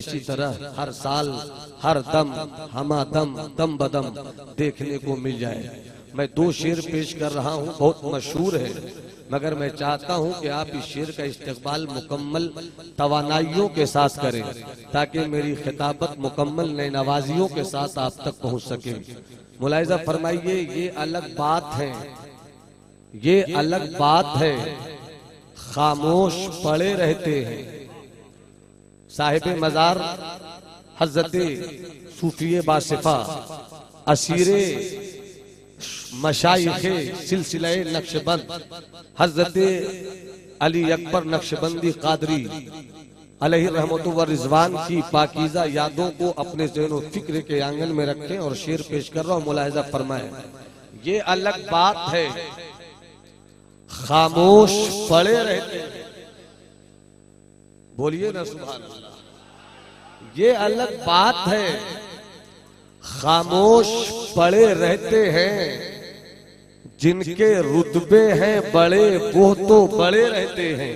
इसी तरह हर साल हर दम हमादम दम बदम देखने को मिल जाए। मैं दो शेर पेश कर रहा हूँ, बहुत मशहूर है, मगर मैं चाहता हूँ कि आप इस शेर का इस्तेक़बाल मुकम्मल तवानाइयों के साथ करें ताकि मेरी खिताबत मुकम्मल नए नवाजियों के साथ आप तक पहुँच सके। मुलाहिज़ा फरमाइए, ये अलग बात है, ये अलग बात है, खामोश पड़े रहते हैं। साहिबे मज़ार हज़रते सूफिये बासिफा असीरे मशाइखे सिलसिले नक्शबंद हज़रते अली अकबर नक्शबंदी कादरी अलैहि रहमतु व रिज़वान की पाकीज़ा यादों को अपने ज़हन फिक्र के आंगन में रखें और शेर पेश कर रहा हूँ। मुलाहिज़ा फरमाएं, ये अलग बात है, खामोश पड़े रहते हैं। बोलिए ना सुभान अल्लाह। ये अलग बात है, खामोश पड़े रहते हैं, जिनके रुतबे हैं बड़े वो तो बड़े रहते हैं।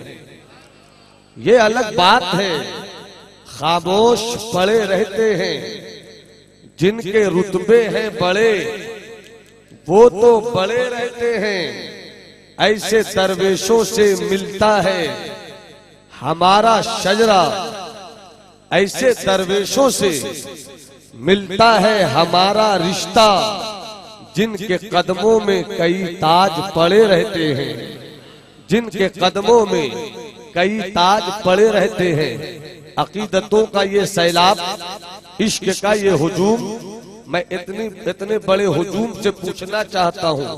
ये अलग बात है, खामोश पड़े रहते हैं, जिनके रुतबे हैं बड़े वो तो बड़े रहते हैं। ऐसे दरवेशों से मिलता है हमारा शजरा, ऐसे दरवेशों से मिलता है हमारा रिश्ता, जिनके कदमों में कई ताज पड़े रहते हैं, जिनके कदमों में कई ताज पड़े रहते हैं। अकीदतों का ये सैलाब, इश्क का ये हुजूम, मैं इतने बड़े हुजूम से पूछना चाहता हूँ,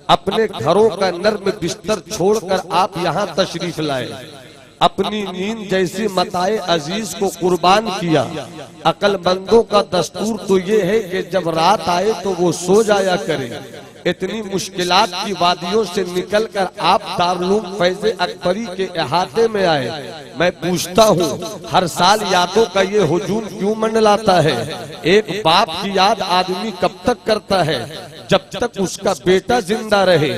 अपने घरों का नर्म बिस्तर छोड़कर आप यहाँ तशरीफ लाए, अपनी नींद जैसी मताए अजीज को कुर्बान किया। अक्लमंदों का दस्तूर तो ये है कि जब रात आए तो वो सो जाया करे। इतनी मुश्किलात की वादियों से निकलकर आप दारुल फैज़े अकबरी के अहाते में आए। मैं पूछता हूँ, हर साल यादों का ये हुजूम क्यों मंडलाता है? एक बाप की याद आदमी कब तक करता है? जब तक उसका बेटा जिंदा रहे।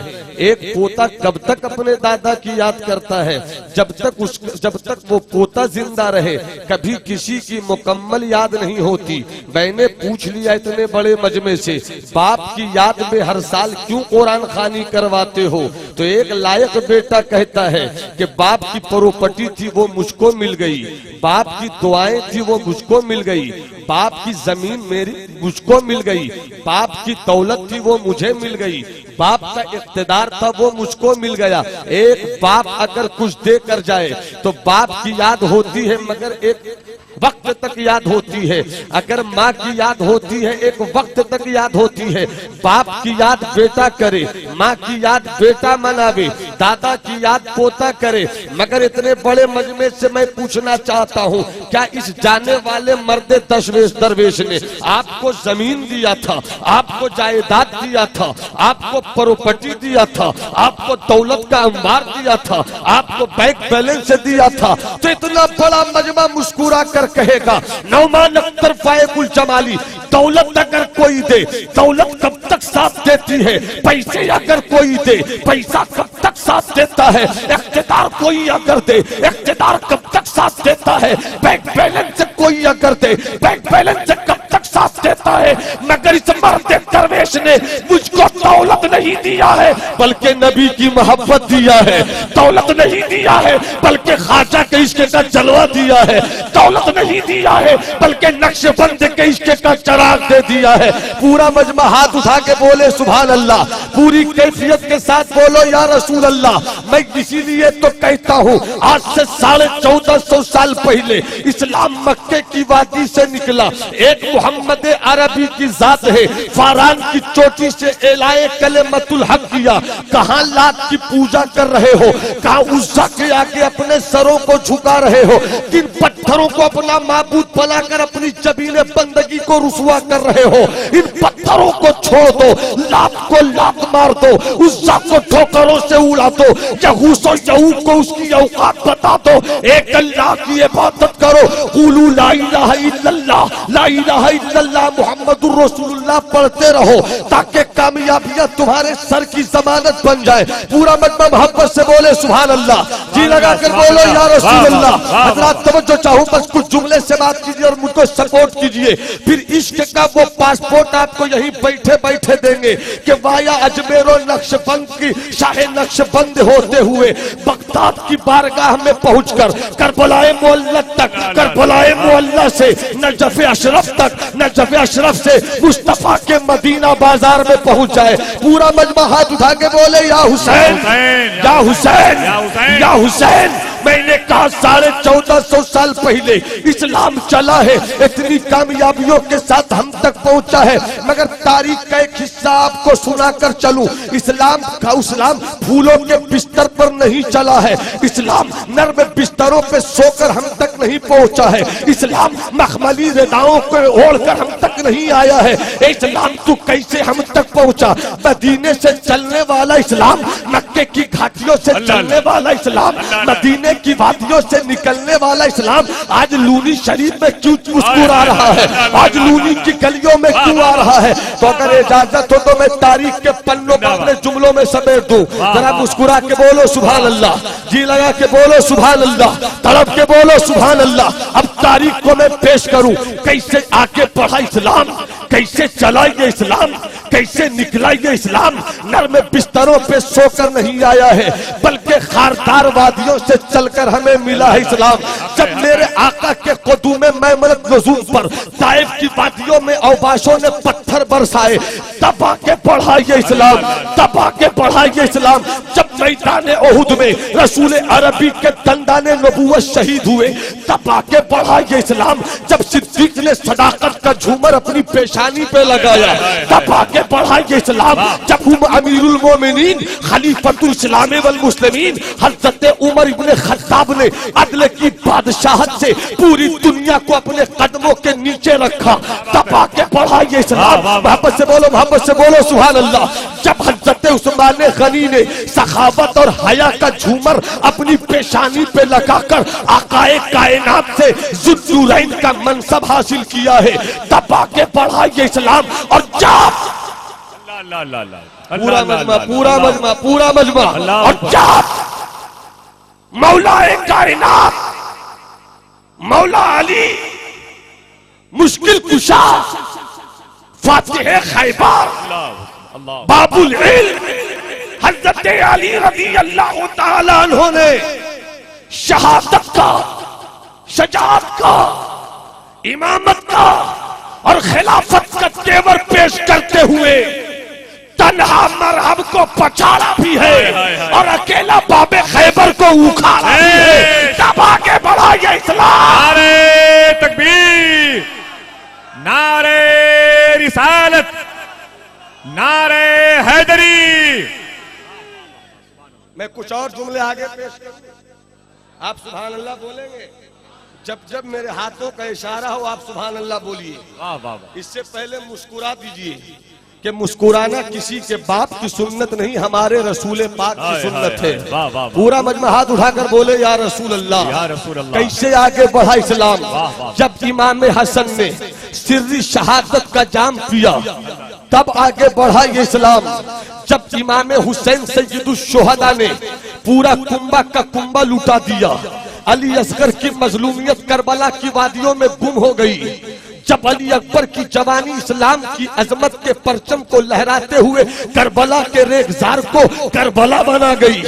एक पोता कब तक अपने दादा की याद करता है? जब तक वो पोता जिंदा रहे। कभी किसी की मुकम्मल याद नहीं होती। मैंने पूछ लिया इतने बड़े मजमे से, बाप की याद में हर साल क्यों कुरान खानी करवाते हो? तो एक लायक बेटा कहता है कि बाप की प्रॉपर्टी थी वो मुझको मिल गई, बाप की दुआएं थी वो मुझको मिल गई, बाप की जमीन मेरी मुझको मिल गई, बाप की दौलत थी वो मुझे मिल गई, बाप का इख्तिदार था वो मुझको मिल गया। एक बाप अगर कुछ दे कर जाए तो बाप की याद होती है, मगर एक वक्त तक याद होती है। अगर माँ की याद होती है, एक वक्त तक याद होती है। बाप की याद बेटा करे, माँ की याद बेटा मनावे, दादा की याद पोता करे। मगर इतने बड़े मजमे से मैं पूछना चाहता हूँ, क्या इस जाने वाले मर्द दरवेश ने आपको जमीन दिया था, आपको जायदाद दिया था, आपको प्रॉपर्टी दिया था, आपको दौलत का अंबार दिया था, आपको बैंक बैलेंस दिया था? तो इतना बड़ा मजमा मुस्कुरा कर कहेगा, नौमान अख्तर फायकुल जमाली, दौलत अगर कोई दे, दौलत कब तक साथ देती है? पैसे अगर कोई दे, पैसा कब तक साथ देता है? इख्तिदार कोई अगर दे, इख्तिदार कब तक साथ देता है? बैंक बैलेंस कोई अगर दे, बैंक बैलेंस कब तक साथ देता है? मगर इस मर्द दरवेश ने मुझको दौलत नहीं दिया है, बल्कि नबी की मोहब्बत दिया है। दौलत नहीं दिया है, बल्कि ख्वाजा के इश्क का जलवा दिया है। दौलत नहीं दिया है, बल्कि नक्शबंद के इश्क का चराग दे दिया है। पूरा मजमा हाथ उठा के बोले सुभान अल्लाह, पूरी कैफियत के साथ बोलो या रसूल अल्लाह। मैं इसीलिए तो कहता हूँ, आज से 1450 साल पहले इस्लाम मक्के की वादी से निकला। एक मोहम्मद अरबी की जात है, फारान की चोटी से एलाए कलेमतुल हक किया। कहाँ लात की पूजा कर रहे हो, कहाँ उज़्ज़ा के आगे अपने सरों को झुका रहे हो, किन पत्थरों को अपना माबूद बनाकर अपनी जबीने बंदगी को रुसवा कर रहे हो? इन पत्थरों को छोड़ दो, लात को लात मार दो, उज़्ज़ा को ठोकरों से उड़ा दो, यहूस और यहूद को उसकी औकात बता दो। एक अल्लाह की इबादत करो, क़ुलू ला इलाहा इल्लल्लाह, ला इलाहा इल्लल्लाह मुहम्मदुर रसूलुल्लाह पढ़ते रहो ताकि कामयाबियां तुम्हारे सर की जमानत बन जाए। पूरा मजमा मोहब्बत से बोले सुभान अल्लाह, जी लगा कर बोलो या रसूल अल्लाह। हजरात तवज्जो चाहूं, बस कुछ जुमले से बात कीजिए और मुझको सपोर्ट कीजिए। फिर इश्क का वो पासपोर्ट आपको यहीं बैठे बैठे देंगे कि वाया अजमेर और नक्शबंद की शाहे नक्शबंद होते हुए बगदाद की बारगाह में पहुंचकर करबलाए मुअल्ला तक, करबलाए मुअल्ला से नजफ अशरफ तक, नजफ अशरफ से मुस्तफा के मदीना बाजार में पहुंच जाए। पूरा मजमा हाथ उठा के बोले या हुसैन, या हुसैन, या हुसैन। मैंने कहा 1450 साल पहले इस्लाम चला है, इतनी कामयाबियों के साथ हम तक पहुंचा है, मगर तारीख का एक हिस्सा आपको सुनाकर चलूं। इस्लाम फूलों के बिस्तर पर नहीं चला है, इस्लाम नर्म बिस्तरों पे सोकर हम तक नहीं पहुंचा है, इस्लाम मखमली रिदाओं को ओढ़कर हम तक नहीं आया है। इस्लाम तू कैसे हम तक पहुंचा? मदीने से चलने वाला इस्लाम, मक्के की घाटियों से चलने वाला इस्लाम, मदीने की वादियों से निकलने वाला इस्लाम आज लूनी शरीफ में क्यों मुस्कुरा रहा है? आज लूनी की गलियों में क्यों आ रहा है? तो अगर इजाजत हो तो मैं तारीख के पन्नों पर अपने जुमलों में समेट दूं। जरा मुस्कुरा के बोलो सुभान अल्लाह, जी लगा के बोलो सुभान अल्लाह, तड़प के बोलो सुभान अल्लाह। अब तारीख को मैं पेश करूं, कैसे आके बढ़ा इस्लाम, कैसे चला ये इस्लाम, कैसे निकला ये इस्लाम। नर्म बिस्तरों पे सोकर नहीं आया है, बल्कि खारदार वादियों से चलकर हमें मिला है इस्लाम। जब मेरे आका के क़दूम मैमनत नज़ूल पर ताइफ की वादियों में औबाशों ने पत्थर बरसाए, तब आके बढ़ा ये इस्लाम, तब आके बढ़ा ये इस्लाम। जब मैदान ओहुद में रसूल अरबी के दंदाने नबूवत शहीद हुए, तब आके बढ़ा ये इस्लाम। जब सिद्दीक ने सदाकत का झूमर अपनी पेशानी पे लगाया, तब आके बढ़ा ये इस्लाम। जब अमीरुल मोमिनीन खलीफतुल इस्लाम वल मुस्लिमीन हज़रत उमर इब्ने खत्ताब ने अदल की बादशाहत से पूरी दुनिया को अपने कदमों के नीचे रखा, तब आके बढ़ा ये इस्लाम। मोहब्बत से बोलो, मोहब्बत से बोलो सुभान अल्लाह। जब हज़रत उस्मान गनी ने सखावत और हया का झूमर अपनी पेशानी पे लगाकर आकाए कायनात से ज़ुन्नूरैन का मनसब हासिल किया है, तब आके बढ़ा ये इस्लाम। और जब पूरा मजमा, पूरा मजमा, पूरा मजमा, और जब मौलाए कायनात मौला अली मुश्किल कुशा फातिह खैबर बाबुल इल्म हज़रत अली रज़ी अल्लाह तआला अन्हु ने शहादत का, शजाअत का, इमामत का और खिलाफत का तेवर पेश करते हुए तन्हा मरहब को पछाड़ा भी है और अकेला बाबे खैबर को उखाड़ा भी है। तब आगे बढ़ा ये इस्लाम। नारे तकबीर, नारे रिसालत, नारे हैदरी। मैं कुछ और जुमले आगे पेश करूं, आप सुभान अल्लाह बोलेंगे। जब जब मेरे हाथों का इशारा हो आप सुभान अल्लाह बोलिए। वाह वाह वाह। इससे पहले मुस्कुरा दीजिए कि मुस्कुराना किसी के बाप की सुन्नत नहीं, हमारे रसूल पाक की सुन्नत है। पूरा मजमा हाथ उठाकर बोले या रसूल अल्लाह, या रसूल अल्लाह। कैसे आगे बढ़ा इस्लाम? जब इमाम हसन ने सिर्री शहादत का जाम पिया, तब आगे बढ़ा ये इस्लाम। जब इमाम हुसैन सय्यदुश्शुहदा ने पूरा कुंबा का कुंबा लुटा दिया, अली असगर की मजलूमियत करबला की वादियों में गुम हो गई। जब अली अकबर की जवानी इस्लाम की अजमत के परचम को लहराते हुए करबला के रेगजार को करबला बना गई।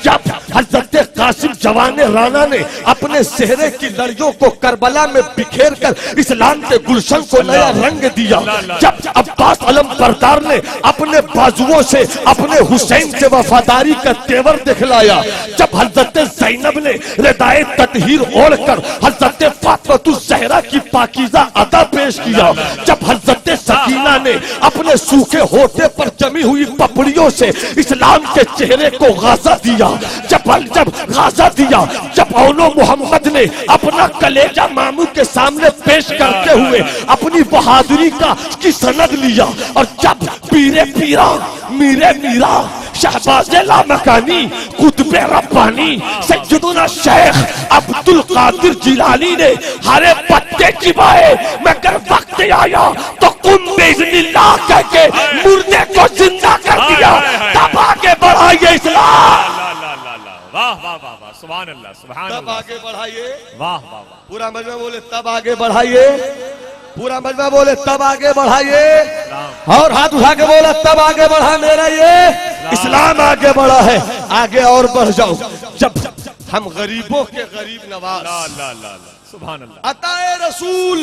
जब हजरत कासिम जवाने राना ने अपने सेहरे की लड़ियों को करबला में बिखेर कर इस्लाम के गुलशन को नया रंग दिया। जब अब्बास अलम बरदार ने अपने बाजुओं से अपने हुसैन से वफादारी का तेवर दिखलाया। जब हजरत ज़ैनब ने रिदाए ततहीर ओढ़कर हजरत फातिमा ज़हरा की पाकीज़ा अदा पेश किया। जब हजरत सकीना ने अपने सूखे होठे पर जमी हुई पपड़ियों से इस्लाम के चेहरे को गाजा दिया, जब गाजा दिया, जब औनो मोहम्मद ने अपना कलेजा मामू के सामने पेश करते हुए अपनी बहादुरी की सनद लिया, और जब पीरे पीरा मीरे मीरा शहबाज़े लामकानी कुतुबे रब्बानी सैयदुना शेख अब्दुल कादिर जिलानी ने हरे पत्ते चिबाए मगर वक्त के आया तो कुम बिइज़्निल्लाह कह के मुर्दे को जिंदा कर दिया, तब आगे बढ़ाइए इस्लाम। वाह वाह वाह वाह, सुभान अल्लाह, सुभान तब अल्लाह, आगे बढ़ाइए। वाह वाह वाह, पूरा मजमा बोले तब आगे बढ़ाइए, पूरा मजमा बोले तब आगे बढ़ाइए, और हाथ उठा के बोला तब आगे बढ़ा मेरा ये इस्लाम आगे बढ़ा है, आगे और बढ़ जाओ। जब हम गरीबों के गरीब नवाज, ला ला ला ला, सुभान अल्लाह, अताए रसूल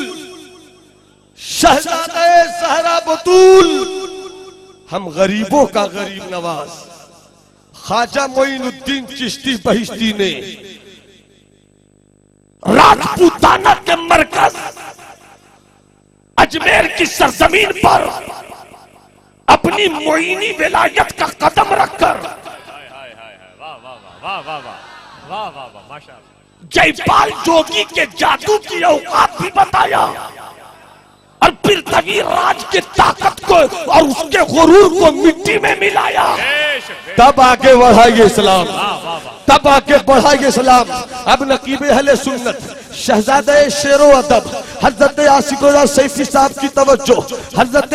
शहजादे सहरा बतूल, हम गरीबों का गरीब नवाज ख्वाजा मोइनुद्दीन चिश्ती बहिश्ती ने राजपूताना के मरकज अजमेर की सरजमीन पर अपनी मोइनी विलायत का कदम रखकर वाह वाह वाह वाह वाह वाह वाह वाह, माशाअल्लाह, जयपाल जोगी के जादू की औकात भी बताया और फिर तवीर राज की ताकत को और उसके गुरूर को मिट्टी में मिलाया। तब आगे बढ़ाइए इस्लाम, तब आगे बढ़ाइए इस्लाम। अब नकीब अहले सुन्नत शहजादे शेरो अदब हजरत आशिक रज़ा सैफी साहब की तवज्जो, हजरत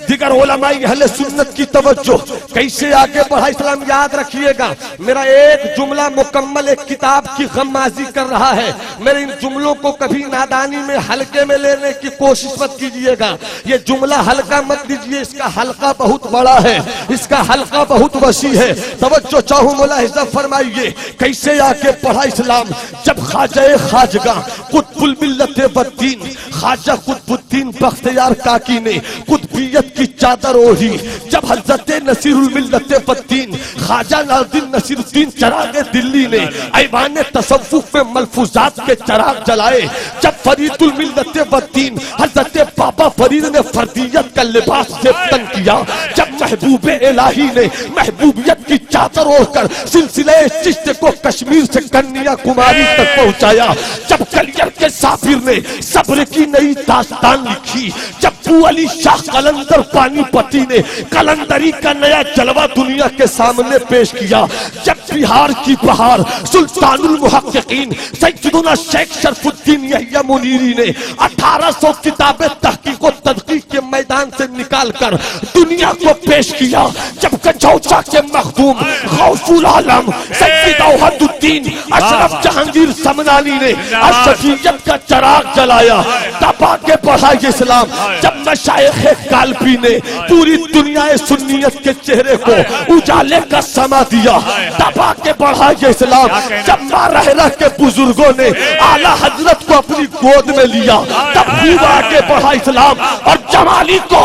दिगर उलमाए अहले सुन्नत की तवज्जो, कैसे आगे बढ़ा इस्लाम। याद रखिएगा, मेरा एक जुमला मुकम्मल एक किताब की गम्माजी कर रहा है। मेरे इन जुमलों को कभी नादानी में हल्के में लेने की कोशिश मत कीजिएगा। ये जुमला हल्का मत दीजिए, इसका हल्का बहुत बड़ा है, इसका हल्का बहुत वसी है। तवज्जो चाहूं मुलाहिजा फरमाइए, कैसे आगे बढ़ा इस्लाम। जब ख्वाजा खाजगा कुतुबुल मिल्लत बद्दीन ख्वाजा कुतुबुद्दीन बख्तियार काकी ने कुतुबियत की चादर ओढ़ी, जब हजरत नसीरुल मिल्लत बद्दीन ख्वाजा नाज़िम नसीरुद्दीन चिराग दिल्ली ने ऐवान तसव्वुफ में मलफूजात के चिराग जलाए, जब फरीदुल मिल्लत बद्दीन हजरत बाबा फरीद ने फर्दियत का लिबास तन किया, जब महबूब इलाही ने महबूबियत की चादर ओढ़कर सिलसिले चिश्त को कश्मीर से कन्याकुमारी तक पहुंचाया, जब कलियर के साफिर ने सब्र की नई दास्तान लिखी, जब अली शाह कलंदर पानीपति ने कलंदरी का नया जलवा दुनिया के सामने पेश किया, जब बिहार की बहार सुल्तानुल मुहक्किकीन सैयदुना शेख शरफुद्दीन यहिया मुनीरी ने 1800 किताबें तहकीक और तदकीक के मैदान से निकालकर दुनिया को पेश किया, जब कचौचा के मखदूम गौसुल आलम सैयद औहदुद्दीन अशरफ जहांगीर समनानी ने अशफियत का चिराग जलाया, तब आगे बढ़ा इस्लाम। जब मशाइख कालपी ने पूरी दुनिया सुन्नियत के चेहरे को उजाले का समा दिया, तब आगे बढ़ा इस्लाम। जब मारहरा के बुजुर्गों ने आला हजरत को अपनी गोद में लिया, तब खूब आगे बढ़ा इस्लाम। और जमाली को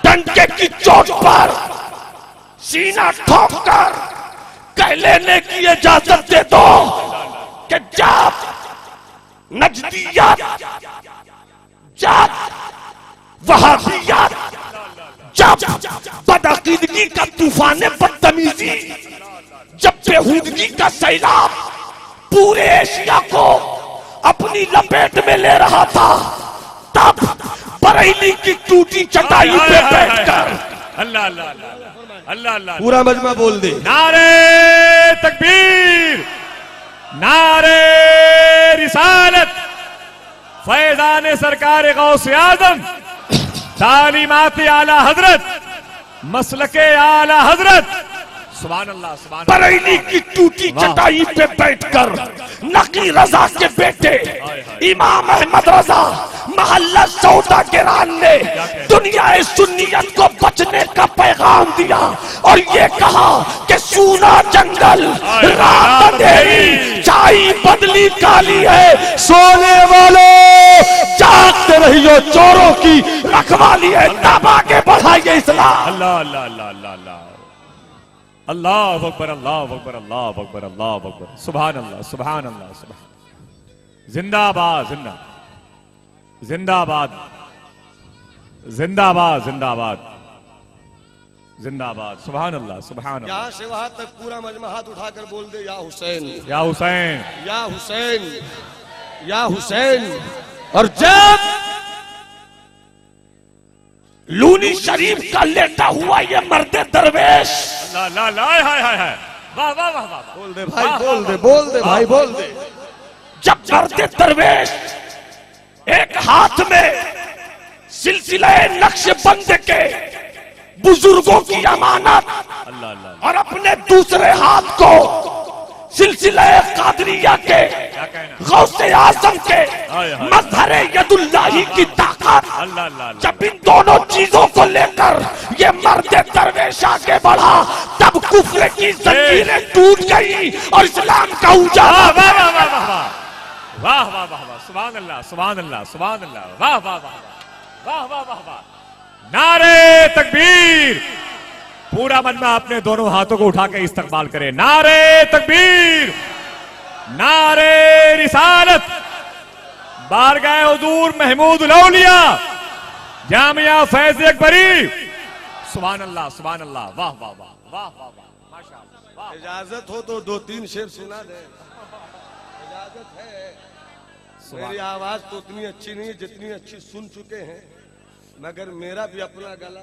डंके की चोट पर सीना ठोक कर कह लेने की इजाजत दे दो कि जब नजदियत, जब वहाबियत, जब बदअकीदगी का तूफान बदतमीजी, जब बेहूदगी का सैलाब पूरे एशिया को अपनी लपेट में ले रहा था, तब बरेली की टूटी चटाई पे बैठकर अल्लाह अल्लाह अल्लाह अल्लाह अल्लाह, पूरा मजमा बोल दे, नारे तकबीर, नारे रिसालत, फैजान सरकार गौसे आजम, तालीमात आला हजरत, मसलके आला हजरत, सुभान अल्लाह, सुभान अल्लाह। बरेली की टूटी चटाई पे बैठकर नकी रजा के बेटे इमाम अहमद रजा महल्ला सौदा गिरान ने दुनिया सुन्नियत को बचने का पैगाम दिया और ये कहा कि सूना जंगल रात अंधेरी चाई बदली काली है, सोने वालों जागते रहियो, चोरों की रखवाली है। तब आगे बढ़ाइए इस्लाम। अल्लाह अल्लाह अल्लाह अल्लाह अल्लाह, अल्लाह अकबर, अल्लाह अकबर, अल्लाह अकबर, अल्लाह अकबर, सुभान अल्लाह, सुभान अल्लाह, सुभान। जिंदाबाद, जिंदा जिंदाबाद, जिंदाबाद, जिंदाबाद, जिंदाबाद, सुभान अल्लाह, सुभान अल्लाह। यहाँ से वहां तक पूरा मजमा हाथ उठाकर बोल दे, या हुसैन, या हुसैन, या हुसैन, या हुसैन। और जब लूनी शरीफ का लेटा हुआ ये मर्दे दरवेश, ला ला ला, हाय हाय हाय, वाह वाह वाह वाह, बोल दे भाई, बोल दे, बोल दे भाई, बोल दे। जब मर्दे दरवेश एक हाथ में सिलसिले नक्शबंद के बुजुर्गों की अमानत अल्लाह अल्लाह और अपने दूसरे हाथ को सिलसिले कादरिया के क्या कहना गौसे आजम के हाय हाय मजहर यदुल्लाही की ताकत अल्लाह अल्लाह जब इन दोनों चीजों को लेकर ये मर्द दरवेश आगे बढ़ा तब कुफ्र की जंजीरें टूट गई और इस्लाम का उजाला वाह वाह वाह वाह वाह वाह वाह वाह सुभान अल्लाह सुभान अल्लाह सुभान अल्लाह वाह वाह वाह वाह वाह वाह वाह नारे तकबीर पूरा मन में अपने दोनों हाथों को उठा के इस्तकबाल करें नारे तकबीर नारे रिसालत बारगाह हुजूर महमूद उलौलिया जामिया फैज अकबरी सुभान अल्लाह वाह वाह वाह वाह वाह वाह माशाअल्लाह वाह इजाजत हो तो 2-3 शेर सुना दे इजाजत है मेरी आवाज तो उतनी अच्छी नहीं जितनी अच्छी सुन चुके हैं मगर मेरा भी अपना गला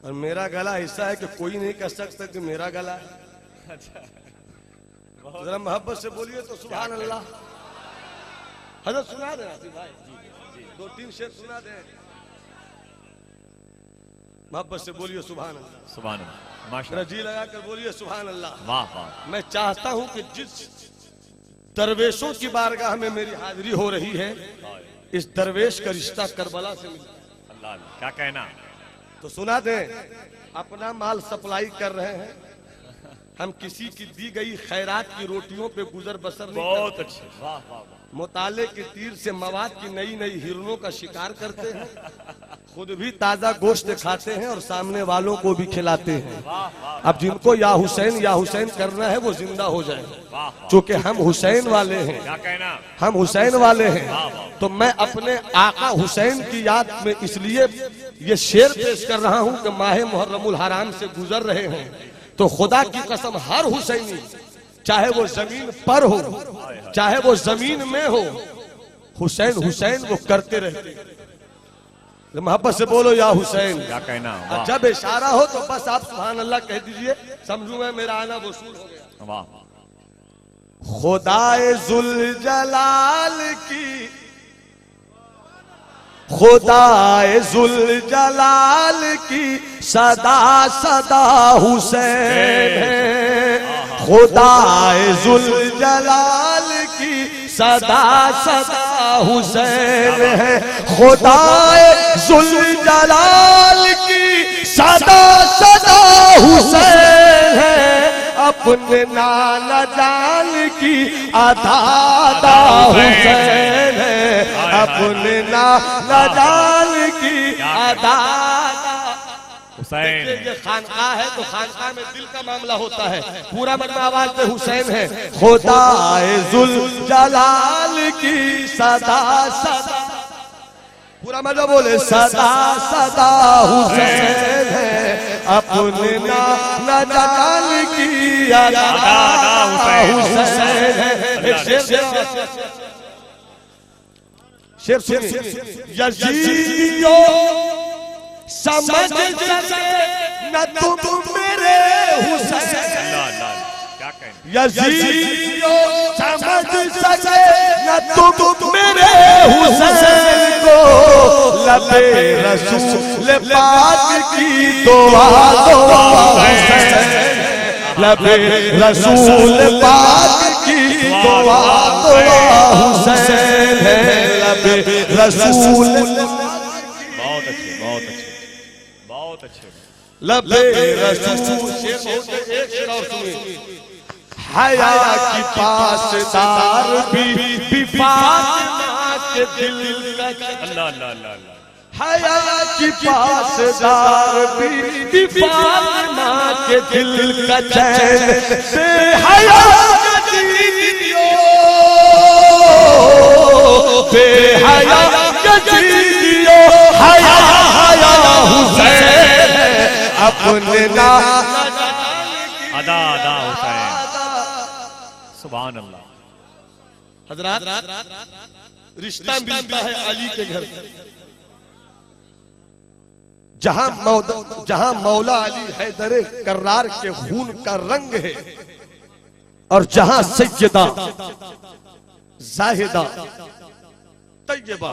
और मेरा गला ऐसा है कि कोई नहीं कह सकता कि मेरा गला है जरा मोहब्बत से बोलिए तो सुभान अल्लाह हजरत सुना दे आसिफ भाई 2-3 शेर सुना दे मोहब्बत से बोलिए सुभान अल्लाह माशाअल्लाह जी लगा कर बोलिए सुभान अल्लाह वाह वाह मैं चाहता हूं कि जिस दरवेशों की बारगाह में मेरी हाजिरी हो रही है इस दरवेश का रिश्ता करबला से मिलता है अल्लाह क्या कहना तो सुना दें अपना माल सप्लाई कर रहे हैं हम किसी की दी गई खैरात की रोटियों पे गुजर बसर नहीं बहुत करते। अच्छे वाह वाह वाह मुताले के तीर से मवाद की नई नई हिरनों का शिकार करते हैं खुद भी ताजा गोश्त खाते हैं और सामने वालों को भी खिलाते हैं अब जिनको या हुसैन करना है वो जिंदा हो जाए क्योंकि हम हुसैन वाले हैं क्या कहना हम हुसैन वाले हैं तो मैं अपने आका हुसैन की याद में इसलिए ये शेर पेश कर रहा हूं कि माह मुहर्रमुल हराम से गुजर रहे हैं तो खुदा की कसम हर हुसैनी चाहे वो जमीन पर हो चाहे वो जमीन में हो हुसैन वो करते रहते तो मोहब्बत से बोलो या हुसैन क्या कहना और जब इशारा हो तो बस आप सुभान अल्लाह कह दीजिए समझूंगा मेरा आना वसूल हो गया वाह खुदाए जुल जलाल की खुदाए जुल जलाल की सदा सदा हुसैन है खुदाए जुल जलाल की सदा सदा हुसैन है खुदाए जुल जलाल की सदा सदा हुसैन है अपने नाना जान की अदा हुसैन है अपने नाना जान की अदा हुसैन ये खानका है तो खानका में दिल का मामला होता है पूरा मन में आवाज में हुसैन है खुदाए जुल जलाल की सदा सदा पूरा मजा बोले सदा सदा हुसैन है अपने ना जान की अदा हुसैन है शेर सुनिए यजीदियों समझ सके न तुम मेरे हुसैन क्या कहना यजीदियों समझ सके न तुम मेरे हुसैन को लबे रसूल पाक की दुआ दुआ हुसैन लबे रसूल पाक की दुआ दुआ हुसैन है लबे रसूल बहुत अच्छे बहुत अच्छे बहुत अच्छे लबे रसूल एक शेर और सुनिए हया की पासदार भी फातिमा के दिल का अल्लाह अल्लाह अल्लाह अल्लाह हया की पासदार भी फातिमा के दिल का चैन बेहया यजीदियों बेहया यजीदियों हया हया हुसैन अपने ना अदा अदा हुसैन सुभान अल्लाह हजरात रिश्ता मिलता है अली के घर जहां मौला अली हैदर कर्रार के खून का रंग है और जहां सैयदा जाहिदा तैयबा,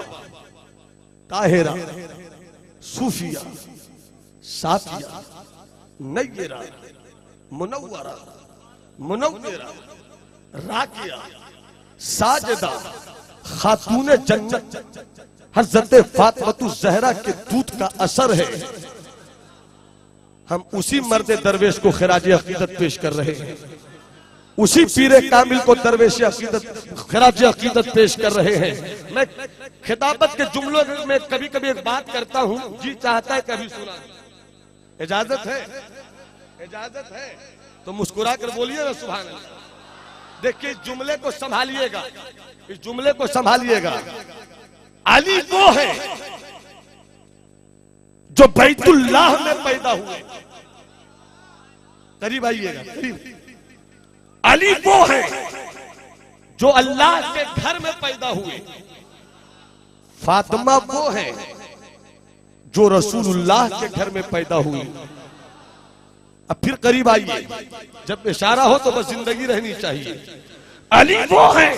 ताहिरा, सूफिया, साफिया, नय्यरा, मुनव्वरा, मुनव्विरा, राकिया, साजिदा, खातून जन्नत हज़रत फातिमा ज़हरा के दूध का असर है। हम उसी मर्द दरवेश को खिराज अकीदत पेश कर रहे हैं, उसी पीरे कामिल को दरवेश अकीदत खिराज अकीदत पेश कर रहे हैं। मैं खिताबत के जुमलों में कभी कभी एक बात करता हूं, जी चाहता है कभी सुना। इजाजत है? इजाजत है तो मुस्कुरा कर बोलिए ना सुभान अल्लाह। देखिए इस जुमले को संभालिएगा, इस जुमले को संभालिएगा। अली वो है जो बैतुल्लाह में पैदा हुए। करीब आइएगा, करीब। अली वो है जो अल्लाह के घर में पैदा हुए। फातिमा वो है जो रसूलुल्लाह के घर में पैदा हुई। अब फिर करीब आइए, जब इशारा हो तो बस जिंदगी रहनी चाहिए। अली वो है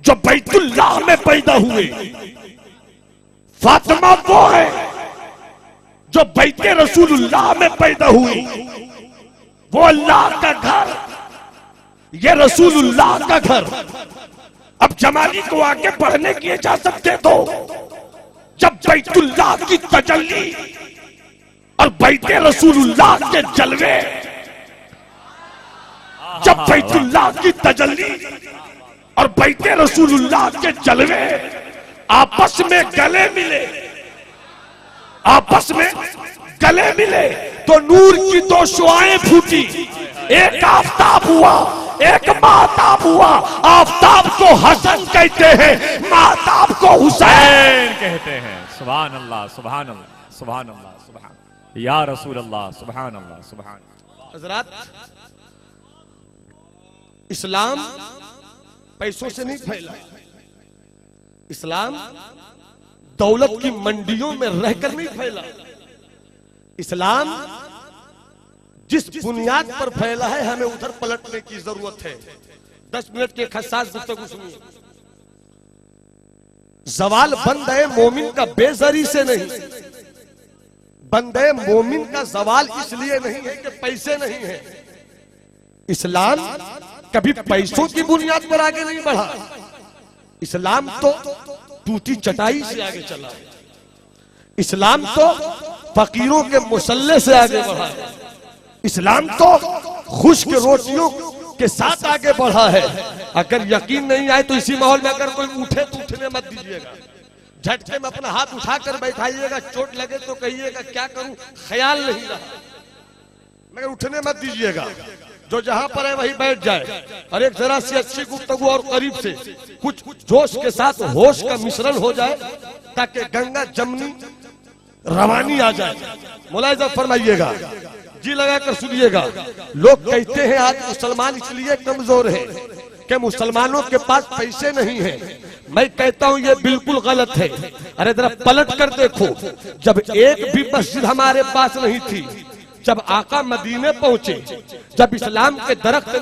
जो बैतुल्लाह में पैदा हुए। फातिमा वो है जो बैते रसूलुल्लाह में पैदा हुई। वो अल्लाह का घर, ये रसूलुल्लाह का घर। अब जमाली को आगे बढ़ने की इजाजत दे दो। जब बैतुल्लाह की तजल्ली और बैते रसूलुल्लाह के जलवे, जब बैतुल्लाह की तजल्ली और बैते रसूलुल्लाह के जलवे आपस में गले मिले, आपस में गले मिले तो नूर की दो शुआएं फूटी। एक आफताब हुआ, एक माताब हुआ। आफताब को हसन कहते हैं, माताब को हुसैन कहते हैं। सुभान अल्लाह, सुभान अल्लाह, सुभान अल्लाह, सुभान या रसूल अल्लाह, सुभान अल्लाह, सुभान। हजरात, इस्लाम पैसों से नहीं फैला। इस्लाम दौलत की मंडियों में रहकर नहीं फैला। इस्लाम जिस बुनियाद पर फैला है, हमें उधर पलटने की जरूरत है। 10 मिनट की खसास गुफ्तगू सुनिए। जवाल बंदे मोमिन का बेजरी से नहीं, बंदे मोमिन का जवाल इसलिए नहीं है कि पैसे नहीं है। इस्लाम कभी पैसों की बुनियाद पर आगे नहीं बढ़ा। इस्लाम तो टूटी चटाई से आगे चला है। इस्लाम तो फकीरों के मुसल्ले से आगे बढ़ा है। इस्लाम तो खुश्क रोटियों के साथ आगे बढ़ा है। अगर यकीन नहीं आए तो इसी माहौल में अगर कोई उठे तो उठने मत दीजिएगा, झटके में अपना हाथ उठाकर बैठाइएगा। चोट लगे तो कहिएगा क्या करूं, ख्याल नहीं रहा, मगर उठने मत दीजिएगा। जो जहां पर है वही बैठ जाए और एक जरा सी अच्छी गुफ्तगू और करीब से कुछ जोश के साथ होश का मिश्रण हो जाए ताकि गंगा जमनी रवानी आ जाए। मुलाहिजा फरमाइएगा, जी लगाकर सुनिएगा। लोग कहते हैं आज मुसलमान इसलिए कमजोर है कि मुसलमानों के पास पैसे नहीं है। मैं कहता हूं ये बिल्कुल गलत है। अरे जरा पलट कर देखो, जब एक भी मस्जिद हमारे पास नहीं थी, जब आका मदीने पहुंचे, जब इस्लाम के दरख्त